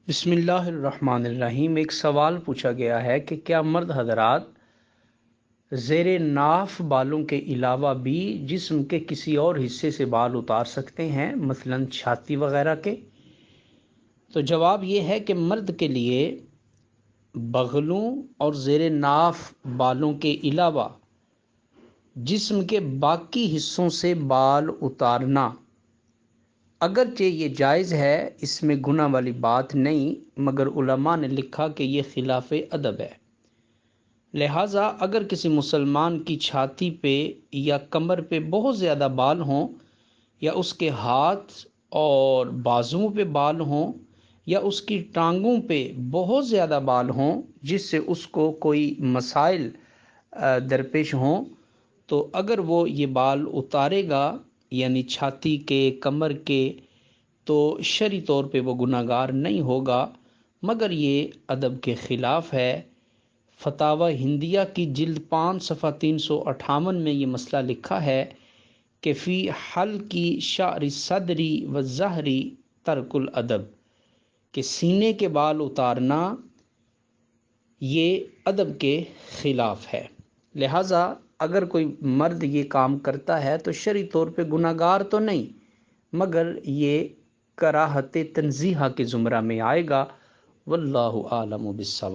بسم اللہ الرحمن الرحیم۔ ایک سوال پوچھا گیا ہے کہ کیا مرد حضرات زیر ناف بالوں کے علاوہ بھی جسم کے کسی اور حصے سے بال اتار سکتے ہیں، مثلا چھاتی وغیرہ کے؟ تو جواب یہ ہے کہ مرد کے لیے بغلوں اور زیر ناف بالوں کے علاوہ جسم کے باقی حصوں سے بال اتارنا اگرچہ یہ جائز ہے، اس میں گناہ والی بات نہیں، مگر علماء نے لکھا کہ یہ خلاف ادب ہے۔ لہٰذا اگر کسی مسلمان کی چھاتی پہ یا کمر پہ بہت زیادہ بال ہوں، یا اس کے ہاتھ اور بازوؤں پہ بال ہوں، یا اس کی ٹانگوں پہ بہت زیادہ بال ہوں جس سے اس کو کوئی مسائل درپیش ہوں، تو اگر وہ یہ بال اتارے گا، یعنی چھاتی کے، کمر کے، تو شرعی طور پہ وہ گناہ گار نہیں ہوگا، مگر یہ ادب کے خلاف ہے۔ فتاوی ہندیہ کی جلد 5 صفحہ 358 میں یہ مسئلہ لکھا ہے کہ فی حلق شعر صدری و ظہری ترک الادب، کہ سینے کے بال اتارنا یہ ادب کے خلاف ہے۔ لہٰذا اگر کوئی مرد یہ کام کرتا ہے تو شرعی طور پہ گناہ گار تو نہیں، مگر یہ کراہت تنزیہہ کے زمرہ میں آئے گا۔ واللہ اعلم بالصواب۔